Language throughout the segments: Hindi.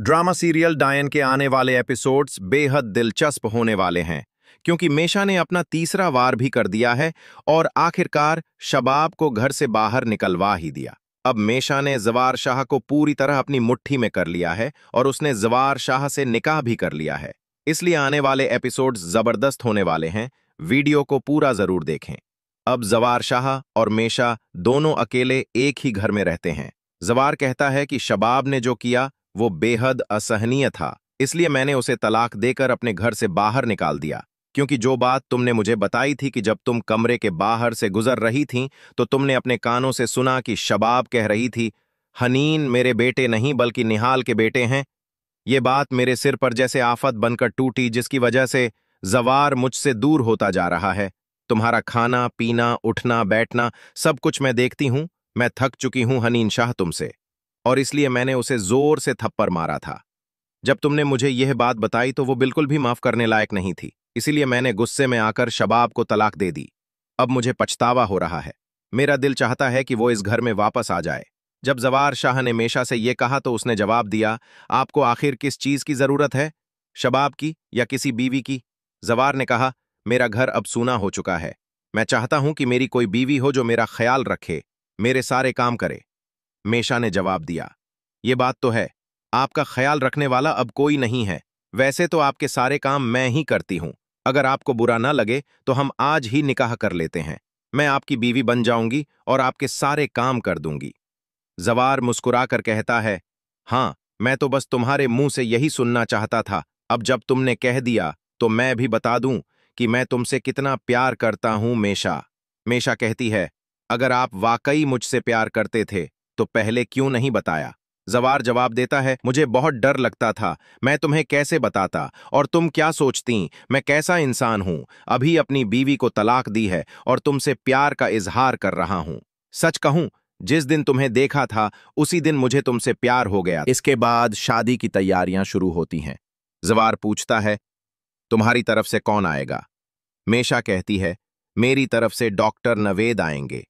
ड्रामा सीरियल डायन के आने वाले एपिसोड्स बेहद दिलचस्प होने वाले हैं, क्योंकि मेशा ने अपना तीसरा वार भी कर दिया है और आखिरकार शबाब को घर से बाहर निकलवा ही दिया। अब मेशा ने जवार शाह को पूरी तरह अपनी मुट्ठी में कर लिया है और उसने जवार शाह से निकाह भी कर लिया है। इसलिए आने वाले एपिसोड्स जबरदस्त होने वाले हैं। वीडियो को पूरा जरूर देखें। अब जवार शाह और मेशा दोनों अकेले एक ही घर में रहते हैं। जवार कहता है कि शबाब ने जो किया वो बेहद असहनीय था, इसलिए मैंने उसे तलाक देकर अपने घर से बाहर निकाल दिया। क्योंकि जो बात तुमने मुझे बताई थी कि जब तुम कमरे के बाहर से गुजर रही थीं तो तुमने अपने कानों से सुना कि शबाब कह रही थी, हनीन मेरे बेटे नहीं बल्कि निहाल के बेटे हैं। ये बात मेरे सिर पर जैसे आफत बनकर टूटी, जिसकी वजह से जवार मुझसे दूर होता जा रहा है। तुम्हारा खाना पीना उठना बैठना सब कुछ मैं देखती हूं। मैं थक चुकी हूं हनीन शाह तुमसे, और इसलिए मैंने उसे जोर से थप्पड़ मारा था। जब तुमने मुझे यह बात बताई तो वो बिल्कुल भी माफ करने लायक नहीं थी, इसीलिए मैंने गुस्से में आकर शबाब को तलाक दे दी। अब मुझे पछतावा हो रहा है। मेरा दिल चाहता है कि वो इस घर में वापस आ जाए। जब जवार शाह ने मेशा से यह कहा तो उसने जवाब दिया, आपको आखिर किस चीज की जरूरत है, शबाब की या किसी बीवी की? जवार ने कहा, मेरा घर अब सूना हो चुका है। मैं चाहता हूं कि मेरी कोई बीवी हो जो मेरा ख्याल रखे, मेरे सारे काम करे। मेशा ने जवाब दिया, ये बात तो है, आपका ख्याल रखने वाला अब कोई नहीं है। वैसे तो आपके सारे काम मैं ही करती हूं। अगर आपको बुरा ना लगे तो हम आज ही निकाह कर लेते हैं। मैं आपकी बीवी बन जाऊंगी और आपके सारे काम कर दूंगी। जवार मुस्कुराकर कहता है, हाँ, मैं तो बस तुम्हारे मुंह से यही सुनना चाहता था। अब जब तुमने कह दिया तो मैं भी बता दूं कि मैं तुमसे कितना प्यार करता हूं मेशा। मेशा कहती है, अगर आप वाकई मुझसे प्यार करते थे तो पहले क्यों नहीं बताया? जवार जवाब देता है, मुझे बहुत डर लगता था, मैं तुम्हें कैसे बताता, और तुम क्या सोचती मैं कैसा इंसान हूं। अभी अपनी बीवी को तलाक दी है और तुमसे प्यार का इजहार कर रहा हूं। सच कहूं, जिस दिन तुम्हें देखा था उसी दिन मुझे तुमसे प्यार हो गया। इसके बाद शादी की तैयारियां शुरू होती हैं। जवार पूछता है, तुम्हारी तरफ से कौन आएगा? मेशा कहती है, मेरी तरफ से डॉक्टर नवेद आएंगे।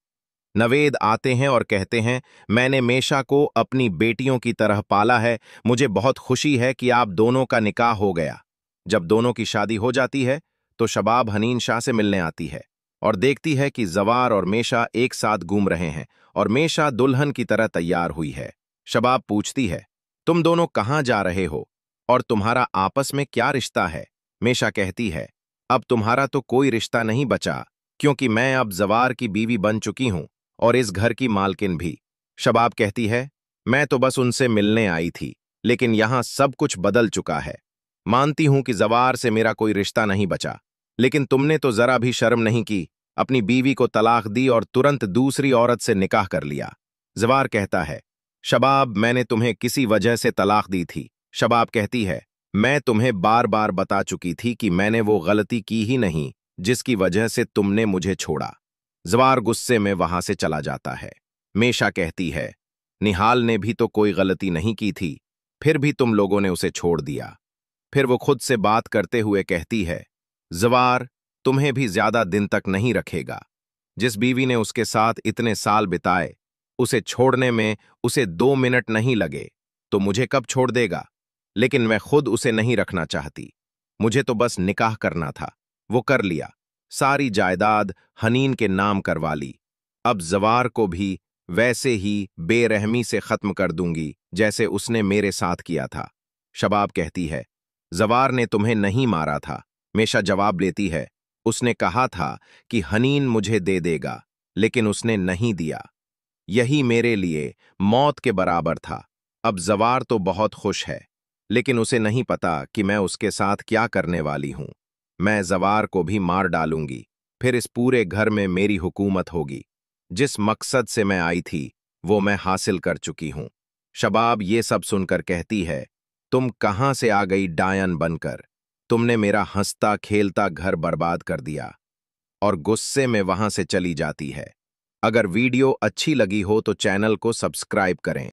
नवेद आते हैं और कहते हैं, मैंने मेशा को अपनी बेटियों की तरह पाला है। मुझे बहुत खुशी है कि आप दोनों का निकाह हो गया। जब दोनों की शादी हो जाती है तो शबाब हनीन शाह से मिलने आती है और देखती है कि जवार और मेशा एक साथ घूम रहे हैं और मेशा दुल्हन की तरह तैयार हुई है। शबाब पूछती है, तुम दोनों कहाँ जा रहे हो और तुम्हारा आपस में क्या रिश्ता है? मेशा कहती है, अब तुम्हारा तो कोई रिश्ता नहीं बचा, क्योंकि मैं अब जवार की बीवी बन चुकी हूं और इस घर की मालकिन भी। शबाब कहती है, मैं तो बस उनसे मिलने आई थी, लेकिन यहां सब कुछ बदल चुका है। मानती हूं कि जवार से मेरा कोई रिश्ता नहीं बचा, लेकिन तुमने तो जरा भी शर्म नहीं की। अपनी बीवी को तलाक दी और तुरंत दूसरी औरत से निकाह कर लिया। जवार कहता है, शबाब, मैंने तुम्हें किसी वजह से तलाक दी थी। शबाब कहती है, मैं तुम्हें बार बार बता चुकी थी कि मैंने वो गलती की ही नहीं जिसकी वजह से तुमने मुझे छोड़ा। जवार गुस्से में वहां से चला जाता है। मेशा कहती है, निहाल ने भी तो कोई गलती नहीं की थी, फिर भी तुम लोगों ने उसे छोड़ दिया। फिर वो खुद से बात करते हुए कहती है, जवार तुम्हें भी ज्यादा दिन तक नहीं रखेगा। जिस बीवी ने उसके साथ इतने साल बिताए, उसे छोड़ने में उसे 2 मिनट नहीं लगे, तो मुझे कब छोड़ देगा? लेकिन मैं खुद उसे नहीं रखना चाहती। मुझे तो बस निकाह करना था, वो कर लिया। सारी जायदाद हनीन के नाम करवा ली। अब जवार को भी वैसे ही बेरहमी से खत्म कर दूंगी जैसे उसने मेरे साथ किया था। शबाब कहती है, जवार ने तुम्हें नहीं मारा था। मेशा जवाब लेती है, उसने कहा था कि हनीन मुझे दे देगा, लेकिन उसने नहीं दिया। यही मेरे लिए मौत के बराबर था। अब जवार तो बहुत खुश है, लेकिन उसे नहीं पता कि मैं उसके साथ क्या करने वाली हूं। मैं जवार को भी मार डालूंगी, फिर इस पूरे घर में मेरी हुकूमत होगी। जिस मकसद से मैं आई थी वो मैं हासिल कर चुकी हूं। शबाब ये सब सुनकर कहती है, तुम कहां से आ गई डायन बनकर? तुमने मेरा हंसता खेलता घर बर्बाद कर दिया, और गुस्से में वहां से चली जाती है। अगर वीडियो अच्छी लगी हो तो चैनल को सब्सक्राइब करें।